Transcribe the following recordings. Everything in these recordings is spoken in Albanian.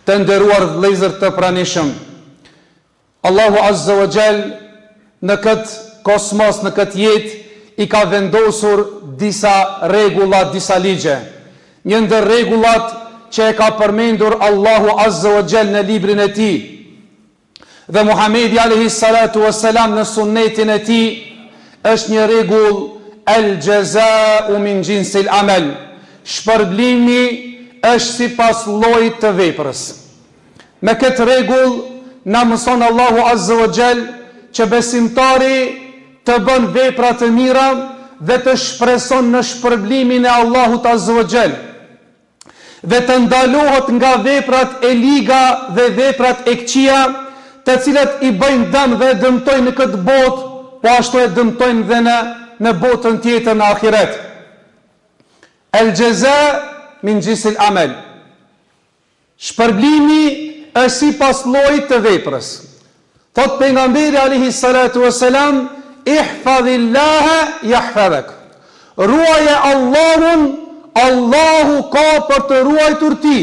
Të nderuar vëllezër të pranishëm, Allahu Azza wa Jall në këtë kosmos, në këtë jetë, i ka vendosur disa rregulla, disa ligje. Një ndër rregullat që e ka përmendur Allahu Azza wa Jall në librin e tij dhe Muhamedi alayhi salatu wassalam në sunnetin e tij është një rregull, el jaza'u min jinsil amal. Shpërblimi është sipas llojit të veprës. Me këtë rregull na mëson Allahu Azza wa Jall që besimtari të bën vepra të mira dhe të shpreson në shpërblimin e Allahut Azza wa Jall, dhe të ndalohet nga veprat e liga dhe veprat e këqija, të cilat i bëjnë dëm dhe dëmtojnë në këtë botë, po ashtu e dëmtojnë dhe në botën tjetër, në ahiret. El jaza min jinsil amal. Shpërblimi është sipas llojit të veprës. Thot pejgamberi alayhi salatu wassalam, ihfazillaha yahfazak. Ruaje Allahun, Allahu ka për të ruajtur ti,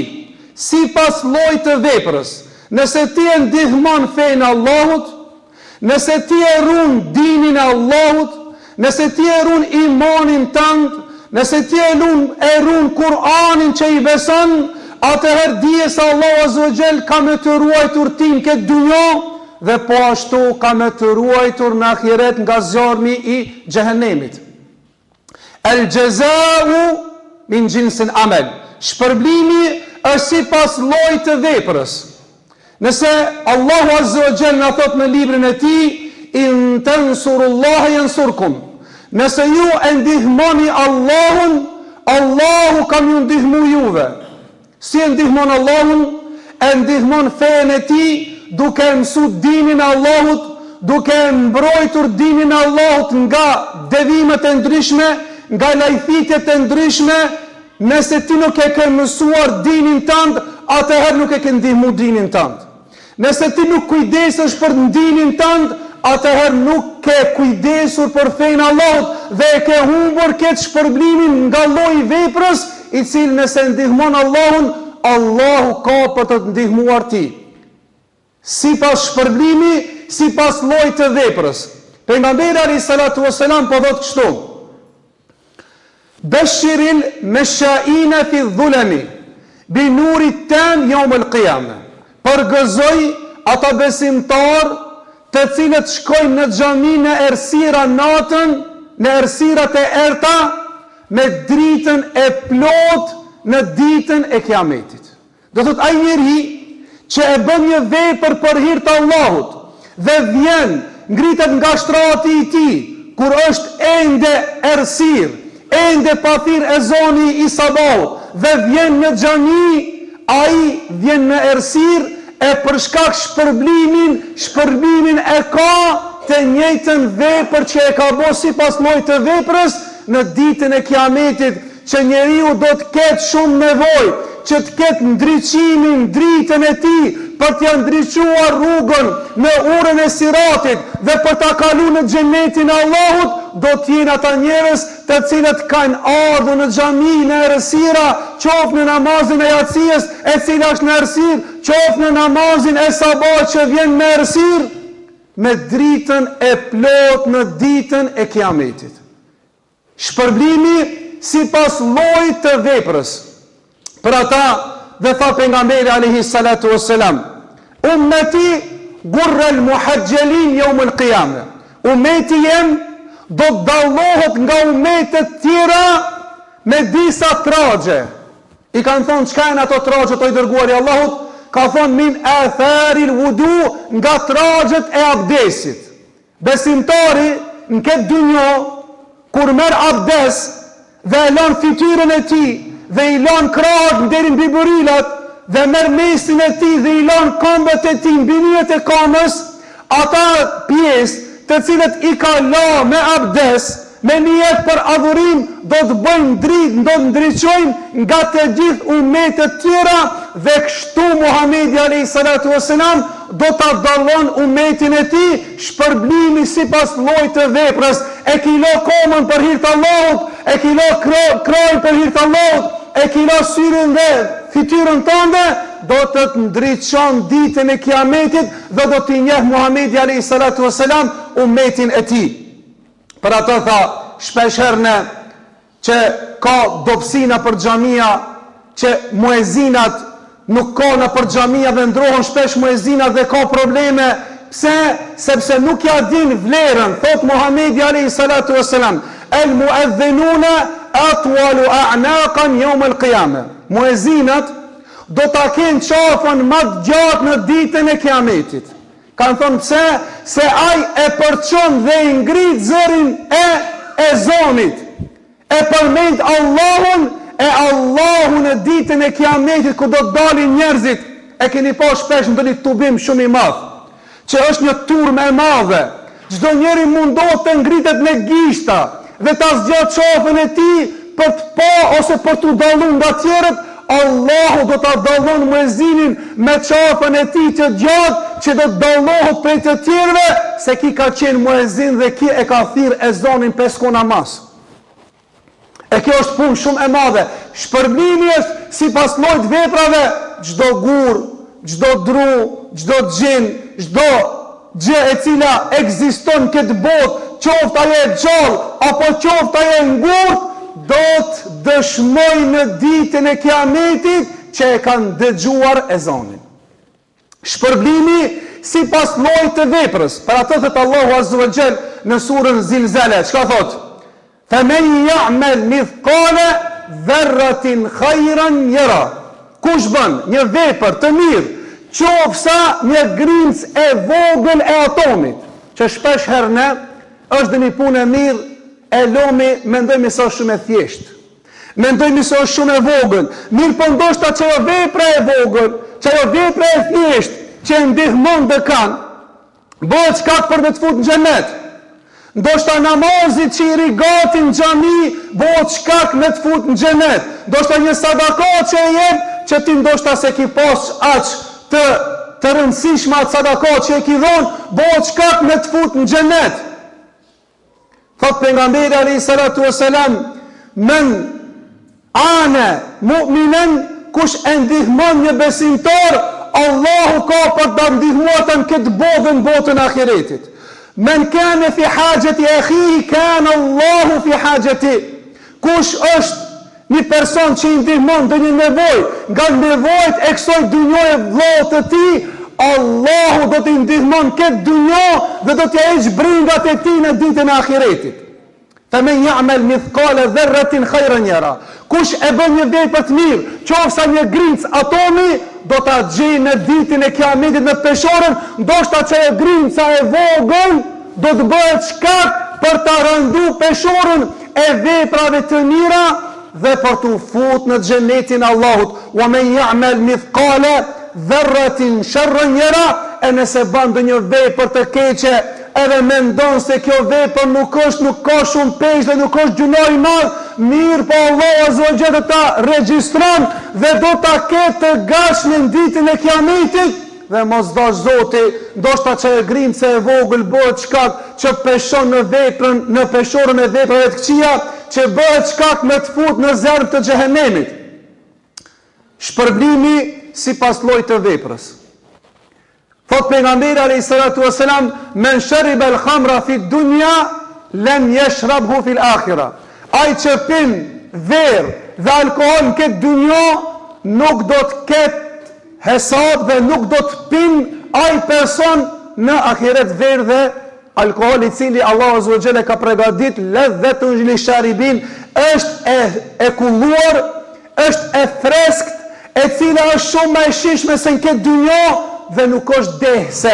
sipas llojit të veprës. Nëse ti e ndihmon fenë Allahut, nëse ti e ruan dinin e Allahut, nëse ti e ruan imanin tënd, nëse ti e ruan Kur'anin që i beson, atëherë dije se Allahu Azza wa Jall ka me të ruajtur ti në këtë dunjë dhe po ashtu ka me të ruajtur në ahiret nga zjarmi i xhehenemit. El jaza'u min jinsil amal. Shpërblimi është sipas llojit të veprës. Nëse Allahu Azza wa Jall na thot në librin e tij, in tansurullaha yansurkum. Nëse ju e ndihmoni Allahun, Allahu ka ju ndihmu juve. Si e ndihmon Allahun? E ndihmon fenë e tij duke mësuar dinin e Allahut, duke mbrojtur dinin e Allahut nga devimet e ndryshme, nga lajthitjet e ndryshme. Nëse ti nuk e ke mësuar dinin tënd, atëherë nuk e ke ndihmu dinin tënd. Nëse ti nuk kujdesesh për dinin tënd, atëherë nuk ke kujdesur për fenë Allahut dhe e ke humbur këtë shpërblimin nga lloji i veprës, i cili nëse ndihmon Allahun, Allahu ka për të ndihmuar ti. Sipas shpërblimi, sipas llojit të veprës. Pejgamberi alayhi salatu wassalam po thotë kështu: Bashiril masha'ina fi dhulami bi nurit tam yawm al-qiyamah. Përgëzoj ata besimtar të cilët shkojnë në xhami në errësira natën, në errësirat e errta, me dritën e plot në ditën e Kiametit. Do thot ai njeri që e bën një vepër për hir të Allahut dhe vjen, ngritet nga shtrati i tij, kur është ende errësir, ende pathir e zoni i sabahut dhe vjen në xhami, ai vjen në errësir e për shkak shpërblimin e ka të njëjtën vepër që e ka bërë sipas llojit të veprës në ditën e Kiametit, që njeriu do të ketë shumë nevojë që të ketë ndriçimin, dritën e tij për t'ia ndriçuar rrugën në urën e Siratit dhe për ta kaluar në xhenetin e Allahut. Do të jenë ata njerëz të cilët kanë ardhur në xhami në errësira, qoftë në namazin e yacies, e cila është në errësirë, qoftë në namazin e sabahut që vjen me errësirë, me dritën e plot në ditën e Kiametit. Shpërblimi sipas llojit të veprës. Për ata dhe tha pejgamberi alayhi salatu wassalam, ummati gurra al-muhajjalin yawm al-qiyamah. Ummeti jem do të dallohet nga ummetet tjera me disa tragje. I kanë thonë, çka janë ato tragje të i dërguari Allahut? Ka thonë, min atharil wudu, nga tragjet e abdesit. Besimtari në këtë dunjë, kur merr abdes dhe e lën fytyrën e tij dhe i lën krahët deri mbi burilat dhe merr mesin e tij dhe i lën këmbët e tij mbi njët e kamës, ata pjesë të cilët i ka la me abdes, me nijet për adhurim, do të bëjnë dritë, do të ndriçojnë nga të gjithë ummetet tjera, dhe kështu Muhamedi alayhi salatu wassalam do ta dallon ummetin e tij, shpërblimi sipas llojit të veprës. E kilo komën për hir të Allahut, e kilo krojën për hir të Allahut, e kilo syrin dhe fytyrën tënde, do të të ndriçon ditën e kiametit dhe do t'i njeh Muhamedi alayhi salatu wasalam ummetin e tij. Për ato tha, shpesh herë që ka dobësina për xhamia, që muezinat nuk ka në për xhamia dhe ndrohen shpesh muezinat dhe ka probleme. Pse? Sepse nuk ja din vlerën. Thot Muhamedi alayhi salatu wasalam, el muadhdhinuna atwalu a'naqan yawm al-qiyamah. Muezinat do ta kenë qafën më të gjatë në ditën e kiametit. Kanë thonë pse? Se ai e përçon dhe i ngrit zërin e ezanit. E përmend Allahun, e Allahu në ditën e kiametit ku do të dalin njerëzit. E keni pa shpesh në një tubim shumë i madh, që është një turmë e madhe. Çdo njeri mundohet të ngritet me gishta dhe ta zgjat qafën e tij për të pa ose për të dalluar nga tjerët. Allahu do ta dallon muezinin me qafën e tij të gjatë që do të dallohet prej të tjerëve, se ki ka qenë muezin dhe ki e ka thirr ezanin 5 kohë namaz. E kjo është punë shumë e madhe. Shpërblimi është sipas llojit veprave. Çdo gur, çdo dru, çdo gjin, çdo gjë e cila ekziston këtë botë, qoftë ajo e gjallë apo qoftë ajo e ngurtë, do të dëshmoj në ditën e kiametit që e kanë dëgjuar ezanin. Shpërblimi sipas llojit të veprës. Për atë thot Allahu Azza wa Jall në surën Zilzala, çka thot? Faman ya'mal mithqala dharratin khayran yara. Kush bën një vepër të mirë, qofsa një grimc e vogël e atomit, që shpesh herë është dhe një punë e mirë, e lomi mendojmë se është shumë e thjeshtë. Mendojmë se është shumë e vogël. Mirë po ndoshta që ajo vepra e vogël, që ajo vepra e thjeshtë që ndihmon dhe kanë, bëhet shkak për të futur në xhenet. Ndoshta namazit që i rigati në xhami bëhet shkak me të futur në xhenet. Ndoshta një sadaka që e jep, që ti ndoshta se ki pas aq të rëndësishme atë sadaka që e ki dhon, bëhet shkak me të futur në xhenet. Thot pejgamberi alayhi salatu wasalam, men ana mu'minen, kush e ndihmon një besimtar, Allahu ka për të ndihmuar në këtë botë dhe në botën e ahiretit. Men kana fi hajati akhihi kana Allahu fi hajati. Kush është një person që i ndihmon në një nevojë, nga nevojat e kësaj dhunjoje vëllai të tij, Allahu do t'i ndihmon këtë dunjo dhe do t'ja heq bringat e tij në ditën e ahiretit. Faman ya'mal mithqala dharratin khayran yara. Kush e bën një vepër të mirë, qofsa një grimc atomi, do ta gjejë në ditën e kiametit në peshorën, ndoshta që e grimca e vogël do të bëhet shkak për ta rëndu peshorën e veprave të mira dhe për të futur në xhenetin e Allahut. Wa man ya'mal mithqala dharratin sharran yara. E nëse bën një vepër të keqe, edhe mendon se kjo vepër nuk ka shumë peshë dhe nuk është gjunoj i madh, mirë po Allahu Azza wa Jalla ta regjistron dhe do ta ketë të gatshme në ditën e kiametit. Dhe mos dash Zoti, ndoshta që e grimca e vogël bëhet shkak që peshon në veprën, në peshorën e veprave të këqija, që bëhet shkak me të futur në zjarr të xhehenemit. Shpërblimi sipas llojit të veprës. Thot pejgamberi alayhi salatu wasalam, men shariba al-khamra fi dunya lam yashrabhu fi al-akhirah. Ai që pin verë dhe alkool në këtë dunjo nuk do të ketë hesab dhe nuk do të pin ai person në ahiret verë dhe alkohol, i cili Allahu Azza wa Jalla ka përgatit ladhatun lisharibin, është e kulluar, është e freskët, e cila është shumë më e shijshme se në këtë dunjo dhe nuk është dehse.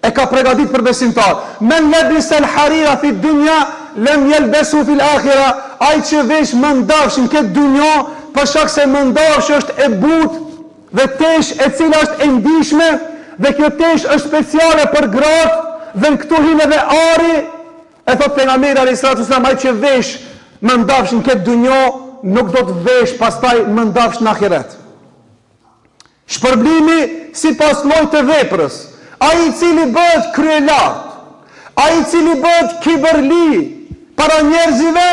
E ka përgatit për besimtar. Men labisa al-harira fi dunya lam yalbasu fi al-akhirah. Ai që vesh mëndafsh në këtë dunjo, për shkak se mëndafsh është e butë dhe tesh e cila është e ndishme, dhe kjo tesh është speciale për gratë, dhe në këtu hinë edhe ari, e thot pejgamberi alayhi salatu wasallam, ai që vesh mëndafsh në këtë dunjo, nuk do të vesh pastaj mëndafsh në ahiret. Shpërblimi sipas llojit të veprës. Ai i cili bëhet kryelart, ai i cili bëhet kibërli para njerëzive,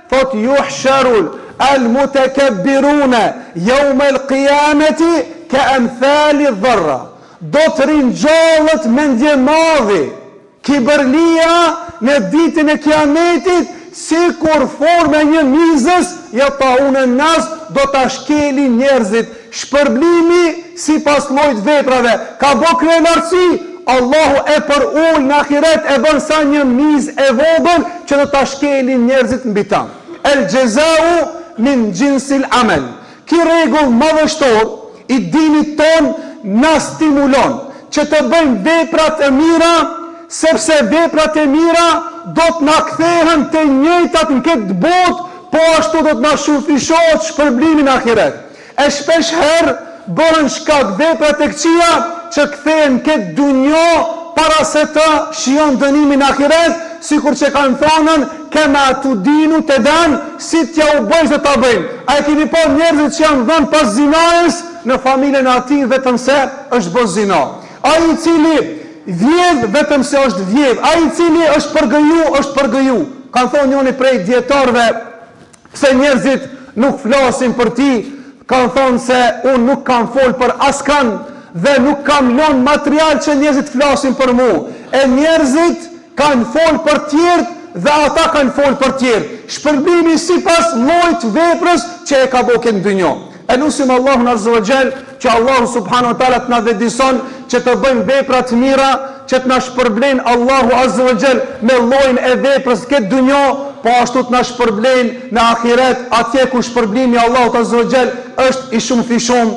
thot yuhsharul al-mutakabbiruna yawm al-qiyamati ka amthali dharra, do të ringjallët mendje madhi, kibërlia në ditën e kiametit, si kur forme një mizës, ja ta unë nas, do të shkeli njerëzit. Shpërblimi si pas llojit veprave, ka bo krelarësi, Allahu e për ullë në ahiret e bën sa një mizë e vogël që do të shkeli njerëzit mbi ta. El gjezau min gjinsil amel. Ki rregull madhështor i dinit ton na stimulon që të bëjmë veprat e mira, sepse veprat e mira do të na kthehen të njëjtat në këtë botë, po ashtu do të na shufishohet shpërblimin në ahiret. E shpesh herë bëhen shkak veprat e këqija që kthehen këtë dunjo para se të shijon dënimin në ahiret, sikur që kanë thonën kema tu dinu të dan, si t'ja u bëjsh dhe ta bëjmë. A e keni pa njerëzit që janë dhënë pas zinajës në familjen e atij vetëm se është bërë zina. Ai i cili vjedh vetëm se është vjedh, ai i cili është përgëju. Kanë thonë njëri prej dietarëve, pse njerëzit nuk flasin për ti, kanë thonë se unë nuk kam fol për askan dhe nuk kam lënë material që njerëzit flasin për mu. E njerëzit kanë fol për tjerët dhe ata kanë fol për tjerët. Shpërbimi sipas llojit veprës që e ka bëu këtë dynjë. E lusim Allahun Azza wa Jall që Allahu subhanahu wa taala të na vendison që të bëjmë vepra të mira, që të na shpërblen Allahu Azza wa Jall me llojin e veprës këtë dynjë, po ashtu të na shpërblen në ahiret, atje ku shpërblimi Allahut Azza wa Jall është i shumë fishum.